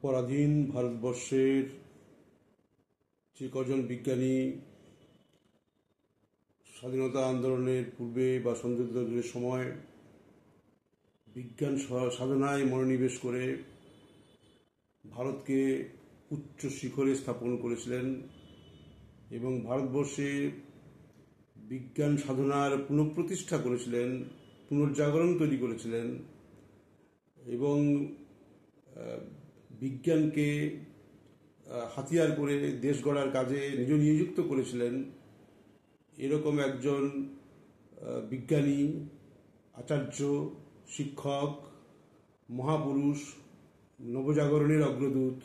পরাধীন ভারতবর্ষের যে কজন বিজ্ঞানী স্বাধীনতা আন্দোলনের পূর্বে বা সন্ধির সময় বিজ্ঞান সাধনায় মনোনিবেশ করে ভারতকে উচ্চ শিখরে স্থাপন করেছিলেন এবং ভারতবর্ষে বিজ্ঞান সাধনার পুনঃপ্রতিষ্ঠা করেছিলেন, পুনর্জাগরণ তৈরি করেছিলেন এবং বিজ্ঞানকে হাতিয়ার করে দেশ গড়ার কাজে নিযুক্ত করেছিলেন, এরকম একজন বিজ্ঞানী, আচার্য, শিক্ষক, মহাপুরুষ, নবজাগরণের অগ্রদূত,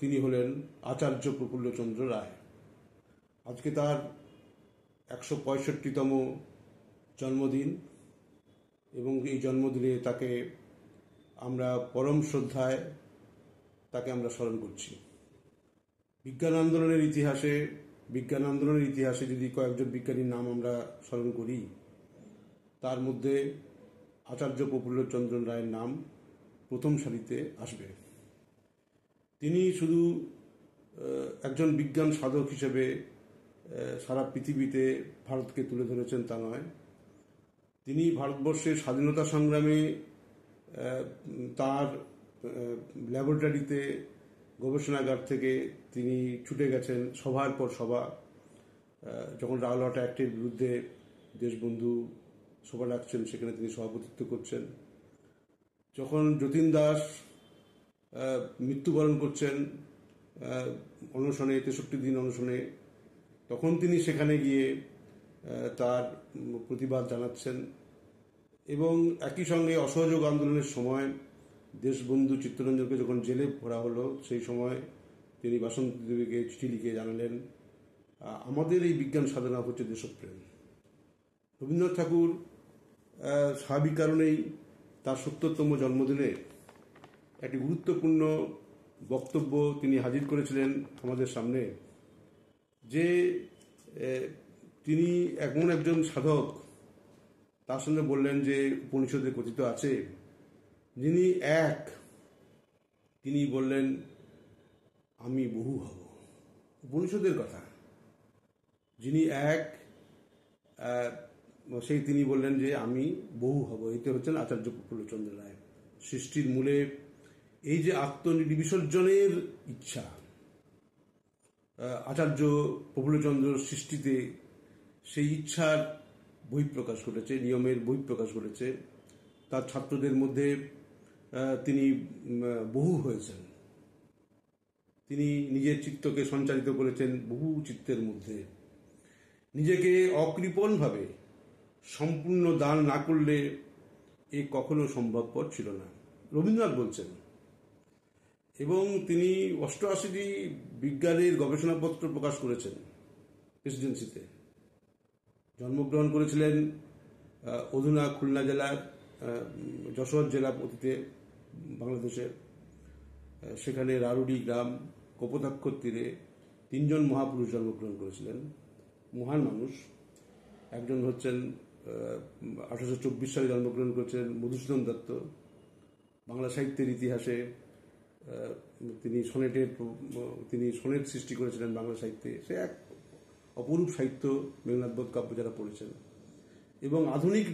তিনি হলেন আচার্য প্রফুল্লচন্দ্র রায়। আজকে তার 165তম জন্মদিন এবং এই জন্মদিনে তাকে আমরা পরম শ্রদ্ধায় তাকে আমরা স্মরণ করছি। বিজ্ঞান আন্দোলনের ইতিহাসে যদি কয়েকজন বিজ্ঞানীর নাম আমরা স্মরণ করি, তার মধ্যে আচার্য প্রফুল্লচন্দ্র রায়ের নাম প্রথম সারিতে আসবে। তিনি শুধু একজন বিজ্ঞান সাধক হিসেবে সারা পৃথিবীতে ভারতকে তুলে ধরেছেন তা নয়, তিনি ভারতবর্ষের স্বাধীনতা সংগ্রামে তার ল্যাবরেটরিতে, গবেষণাগার থেকে তিনি ছুটে গেছেন সভার পর সভা। যখন রাওলাট অ্যাক্টের বিরুদ্ধে দেশবন্ধু সভা ডাকছেন, সেখানে তিনি সভাপতিত্ব করছেন। যখন যতীন দাস মৃত্যুবরণ করছেন অনশনে, 63 দিন অনশনে, তখন তিনি সেখানে গিয়ে তার প্রতিবাদ জানাচ্ছেন এবং একই সঙ্গে অসহযোগ আন্দোলনের সময় দেশবন্ধু চিত্তরঞ্জনকে যখন জেলে ভরা হলো, সেই সময় তিনি বাসন্তী দেবীকে চিঠি লিখে জানালেন, আমাদের এই বিজ্ঞান সাধনা হচ্ছে দেশপ্রেম। রবীন্দ্রনাথ ঠাকুর স্বাভাবিক কারণেই তার 70তম জন্মদিনে একটি গুরুত্বপূর্ণ বক্তব্য তিনি হাজির করেছিলেন আমাদের সামনে, যে তিনি এমন একজন সাধক, তার সঙ্গে বললেন যে উপনিষদে কথিত আছে, যিনি এক, তিনি বললেন আমি বহু হব। উপনিষদের কথা, যিনি এক, সেই তিনি বললেন যে আমি বহু হব। এতে হচ্ছেন আচার্য প্রফুল্লচন্দ্র রায়। সৃষ্টির মূলে এই যে আত্মনির্বিসর্জনের ইচ্ছা, আচার্য প্রফুল্লচন্দ্র সৃষ্টিতে সেই ইচ্ছার বহিঃপ্রকাশ ঘটেছে, নিয়মের বহিঃপ্রকাশ ঘটেছে। তার ছাত্রদের মধ্যে তিনি বহু হয়েছেন। তিনি নিজের চিত্তকে সঞ্চারিত করেছেন বহু চিত্তের মধ্যে। নিজেকে অকৃপণভাবে সম্পূর্ণ দান না করলে এ কখনো সম্ভবপর ছিল না, রবীন্দ্রনাথ বলছেন। এবং তিনি 88টি বিজ্ঞানের গবেষণাপত্র প্রকাশ করেছেন প্রেসিডেন্সিতে। জন্মগ্রহণ করেছিলেন অধুনা খুলনা জেলার যশোর জেলা অতীতে বাংলাদেশের। সেখানে রারুডি গ্রাম, কপোতাক্ষর তীরে 3জন মহাপুরুষ জন্মগ্রহণ করেছিলেন, মহান মানুষ। একজন হচ্ছেন 1824 সালে জন্মগ্রহণ করেছিলেন মধুসূদন দত্ত। বাংলা সাহিত্যের ইতিহাসে তিনি সনেট সৃষ্টি করেছিলেন বাংলা সাহিত্যে। সে এক অপরূপ সাহিত্য, মেঘনাদ বধ কাব্য যারা পড়েছেন। এবং আধুনিক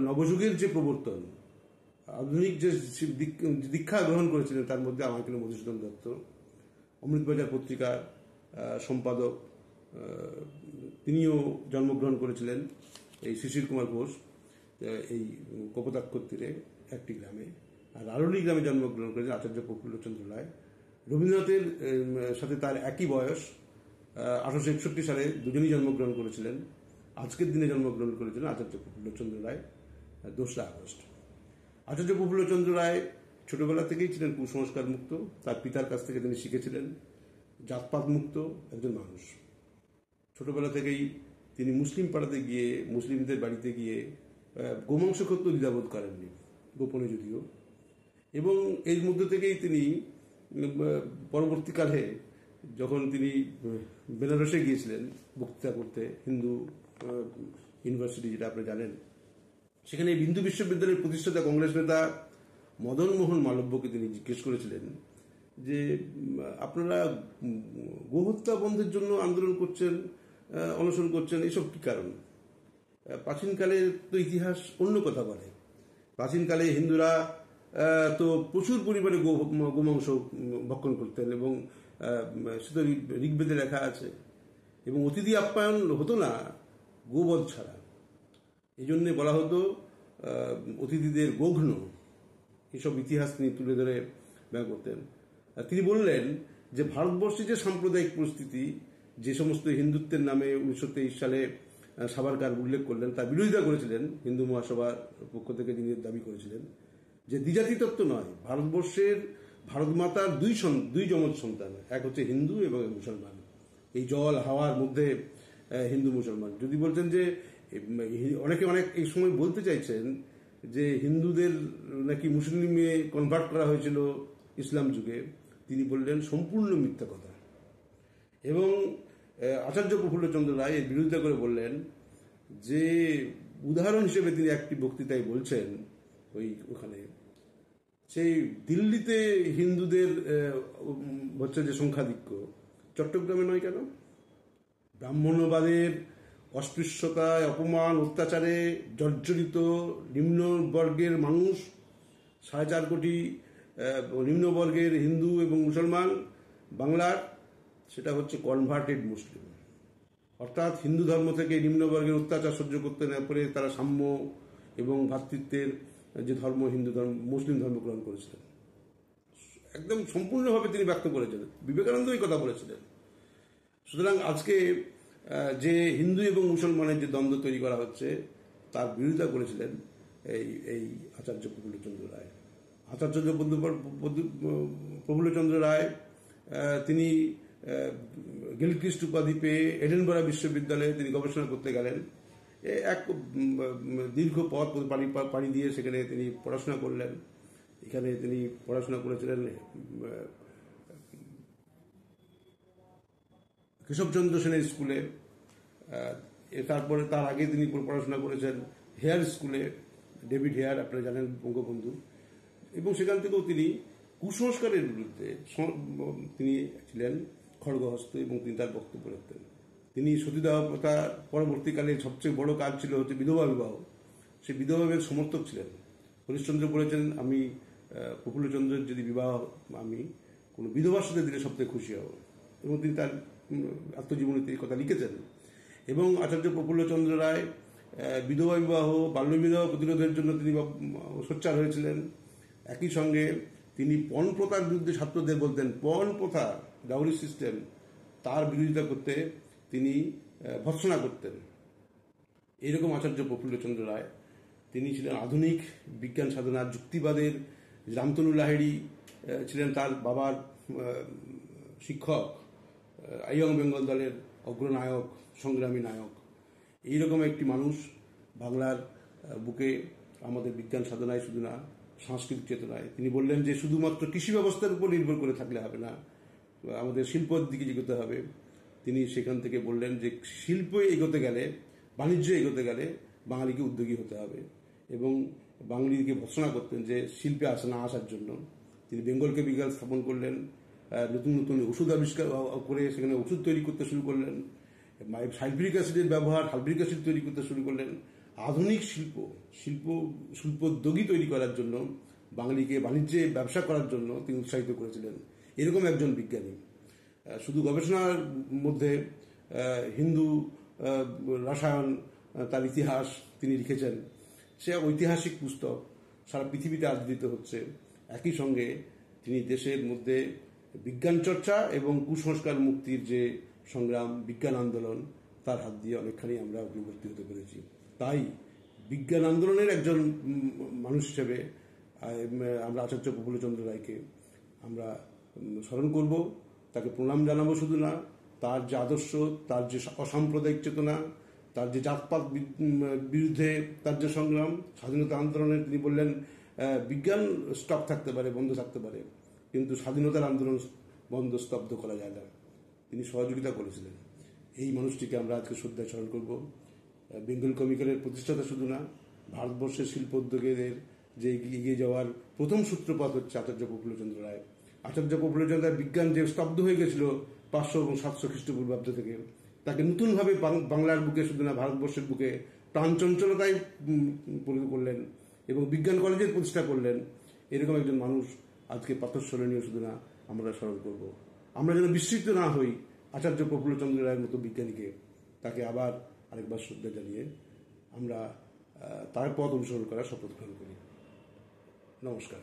নবযুগের যে প্রবর্তন, আধুনিক যে দীক্ষা গ্রহণ করেছিলেন, তার মধ্যে আমার কিন্তু মধুসূদন দত্ত। অমৃতবাজার পত্রিকার সম্পাদক, তিনিও জন্মগ্রহণ করেছিলেন এই শিশির কুমার ঘোষ এই কপোতাক্ষর তীরে একটি গ্রামে। আর রারুলি গ্রামে জন্মগ্রহণ করেছেন আচার্য প্রফুল্লচন্দ্র রায়। রবীন্দ্রনাথের সাথে তার একই বয়স, 1861 সালে দুজনই জন্মগ্রহণ করেছিলেন। আজকের দিনে জন্মগ্রহণ করেছিলেন আচার্য প্রফুল্লচন্দ্র রায় 2রা আগস্ট। আচার্য প্রফুল্লচন্দ্র রায় ছোটবেলা থেকেই ছিলেন কুসংস্কার মুক্ত। তার পিতার কাছ থেকে তিনি শিখেছিলেন জাতপাত মুক্ত একজন মানুষ। ছোটবেলা থেকেই তিনি মুসলিম পাড়াতে গিয়ে, মুসলিমদের বাড়িতে গিয়ে গোমাংস ক্ষেত্র দ্বিধাবোধ করেননি, গোপনে যদিও। এবং এর মধ্যে থেকেই তিনি পরবর্তীকালে যখন তিনি বেনারসে গিয়েছিলেন বক্তৃতা করতে, হিন্দু ইউনিভার্সিটি যেটা আপনি জানেন, সেখানে হিন্দু বিশ্ববিদ্যালয়ের প্রতিষ্ঠাতা কংগ্রেস নেতা মদনমোহন মালব্যকে তিনি জিজ্ঞেস করেছিলেন যে আপনারা গোহত্যা বন্ধের জন্য আন্দোলন করছেন, অনশন করছেন, এসব কি কারণ? প্রাচীনকালের তো ইতিহাস অন্য কথা বলে। প্রাচীনকালে হিন্দুরা তো প্রচুর পরিমাণে গোমাংস ভক্ষণ করতেন এবং সেটা ঋগ্বেদে লেখা আছে, এবং অতিথি আপ্যায়ন হতো না গোবধ ছাড়া। এই জন্যে বলা হতো অতিথিদের গোঘ্ন। এসব ইতিহাস তিনি তুলে ধরে ব্যয় করতেন। তিনি বললেন যে ভারতবর্ষে যে সাম্প্রদায়িক পরিস্থিতি, যে সমস্ত হিন্দুত্বের নামে 1923 সালে সাভারকার উল্লেখ করলেন, তার বিরোধিতা করেছিলেন হিন্দু মহাসভার পক্ষ থেকে, যিনি দাবি করেছিলেন যে দ্বিজাতি তত্ত্ব নয়, ভারতবর্ষের ভারত মাতার দুই যমজ সন্তান, এক হচ্ছে হিন্দু এবং মুসলমান। এই জল হাওয়ার মধ্যে হিন্দু মুসলমান। যদি বলছেন যে অনেকে অনেক এই সময় বলতে চাইছেন যে হিন্দুদের নাকি মুসলিমে কনভার্ট করা হয়েছিল ইসলাম যুগে, তিনি বললেন সম্পূর্ণ মিথ্যা কথা। এবং আচার্য প্রফুল্লচন্দ্র রায় এর বিরোধিতা করে বললেন যে উদাহরণ হিসেবে তিনি একটি বক্তৃতায় বলছেন ওখানে, সেই দিল্লিতে হিন্দুদের হচ্ছে যে সংখ্যাধিক্য, চট্টগ্রামে নয় কেন? ব্রাহ্মণ্যবাদের অস্পৃশ্যতায়, অপমান, অত্যাচারে জর্জরিত নিম্নবর্গের মানুষ, 4.5 কোটি নিম্নবর্গের হিন্দু এবং মুসলমান বাংলার, সেটা হচ্ছে কনভার্টেড মুসলিম। অর্থাৎ হিন্দু ধর্ম থেকে নিম্নবর্গের অত্যাচার সহ্য করতে না পারে তারা সাম্য এবং ভ্রাতৃত্বের যে ধর্ম, হিন্দু ধর্ম, মুসলিম ধর্ম গ্রহণ করেছিলেন। একদম সম্পূর্ণভাবে তিনি ব্যক্ত করেছেন। বিবেকানন্দ এই কথা বলেছিলেন। সুতরাং আজকে যে হিন্দু এবং মুসলমানের যে দ্বন্দ্ব তৈরি করা হচ্ছে, তার বিরোধিতা করেছিলেন এই আচার্য প্রফুল্লচন্দ্র রায়। আচার্য প্রফুল্লচন্দ্র রায় তিনি গিলক্রিস্ট উপাধি পেয়ে এডেনবরা বিশ্ববিদ্যালয়ে তিনি গবেষণা করতে গেলেন। এক দীর্ঘ পথ পাড়ি দিয়ে সেখানে তিনি পড়াশোনা করলেন। এখানে তিনি পড়াশোনা করেছিলেন কেশবচন্দ্র সেনের স্কুলে। তারপরে তার আগে তিনি পড়াশোনা করেছেন হেয়ার স্কুলে, ডেভিড হেয়ার, আপনারা জানেন, বঙ্গবন্ধু। এবং সেখান থেকেও তিনি কুসংস্কারের বিরুদ্ধে তিনি ছিলেন খড়গহস্ত এবং তিনি তার বক্তব্য রাখতেন। তিনি সতীদাহ প্রথা পরবর্তীকালে সবচেয়ে বড় কাজ ছিল হচ্ছে বিধবা বিবাহ। সেই বিধবা বিবাহের সমর্থক ছিলেন। হরিশ্চন্দ্র বলেছেন, আমি প্রফুল্লচন্দ্রের যদি বিবাহ আমি কোনো বিধবার সাথে দিলে সবচেয়ে খুশি হব। এবং তিনি তার আত্মজীবনীতে এই কথা লিখেছেন। এবং আচার্য প্রফুল্লচন্দ্র রায় বিধবা বিবাহ, বাল্যবিবাহ প্রতিরোধের জন্য তিনি সোচ্চার হয়েছিলেন। একই সঙ্গে তিনি পণ প্রথার বিরুদ্ধে ছাত্রদের বলতেন, পণ প্রথা, ডাউরি সিস্টেম, তার বিরোধিতা করতে তিনি ভর্ৎসনা করতেন। এইরকম আচার্য প্রফুল্লচন্দ্র রায়। তিনি ছিলেন আধুনিক বিজ্ঞান সাধনা যুক্তিবাদের। রামতনু লাহিড়ী ছিলেন তার বাবার শিক্ষক, ইয়ং বেঙ্গল দলের অগ্রনায়ক, সংগ্রামী নায়ক। এইরকম একটি মানুষ বাংলার বুকে আমাদের বিজ্ঞান সাধনায় শুধু না, সাংস্কৃতিক চেতনায়। তিনি বললেন যে শুধুমাত্র কৃষি ব্যবস্থার উপর নির্ভর করে থাকলে হবে না, আমাদের শিল্পের দিকে এগোতে হবে। তিনি সেখান থেকে বললেন যে শিল্পে এগোতে গেলে, বাণিজ্যে এগোতে গেলে বাঙালিকে উদ্যোগী হতে হবে। এবং বাঙালিকে ভর্ৎসনা করতেন যে শিল্পে না আসার জন্য। তিনি বেঙ্গল কেমিক্যাল স্থাপন করলেন, নতুন নতুন ওষুধ আবিষ্কার করে সেখানে ওষুধ তৈরি করতে শুরু করলেন। সালফিউরিক অ্যাসিডের ব্যবহার, সালফিউরিক অ্যাসিড তৈরি করতে শুরু করলেন। আধুনিক শিল্পোদ্যোগী তৈরি করার জন্য, বাঙালিকে বাণিজ্যে ব্যবসা করার জন্য তিনি উৎসাহিত করেছিলেন। এরকম একজন বিজ্ঞানী। শুধু গবেষণার মধ্যে হিন্দু রসায়ন, তার ইতিহাস তিনি লিখেছেন। সে ঐতিহাসিক পুস্তক সারা পৃথিবীতে আদৃত হচ্ছে। একই সঙ্গে তিনি দেশের মধ্যে বিজ্ঞান চর্চা এবং কুসংস্কার মুক্তির যে সংগ্রাম, বিজ্ঞান আন্দোলন, তার হাত দিয়ে অনেকখানি আমরা অগ্রবর্তী হতে পেরেছি। তাই বিজ্ঞান আন্দোলনের একজন মানুষ হিসেবে আমরা আচার্য প্রফুল্লচন্দ্র রায়কে আমরা স্মরণ করব, তাকে প্রণাম জানাবো। শুধু না, তার যে আদর্শ, তার যে অসাম্প্রদায়িক চেতনা, তার যে জাতপাত বিরুদ্ধে তার যে সংগ্রাম, স্বাধীনতা আন্দোলনে তিনি বললেন বিজ্ঞান স্টপ থাকতে পারে, বন্ধ থাকতে পারে, কিন্তু স্বাধীনতার আন্দোলন বন্ধ, স্তব্ধ করা যায় না। তিনি সহযোগিতা করেছিলেন। এই মানুষটিকে আমরা আজকে শ্রদ্ধায় স্মরণ করব। বেঙ্গল কেমিক্যালের প্রতিষ্ঠাতা শুধু না, ভারতবর্ষের শিল্প উদ্যোগের যে এগিয়ে যাওয়ার প্রথম সূত্রপাত হচ্ছে আচার্য প্রফুল্লচন্দ্র রায়। আচার্য প্রফুল্লচন্দ্র রায় বিজ্ঞান যে স্তব্ধ হয়ে গেছিল 500 এবং 700 খ্রিস্টপূর্বাব্দ থেকে, তাকে নতুনভাবে বাংলার বুকে শুধু না ভারতবর্ষের বুকে প্রাণচঞ্চলতায় পরিণত করলেন এবং বিজ্ঞান কলেজের প্রতিষ্ঠা করলেন। এরকম একজন মানুষ আজকে প্রাতঃস্মরণীয় শুধু না আমরা স্মরণ করব। আমরা যেন বিস্মৃত না হই আচার্য প্রফুল্লচন্দ্র রায়ের মতো বিজ্ঞানীকে, তাকে আবার আরেকবার শ্রদ্ধা জানিয়ে আমরা তার পথ অনুসরণ করার শপথ গ্রহণ করি। নমস্কার।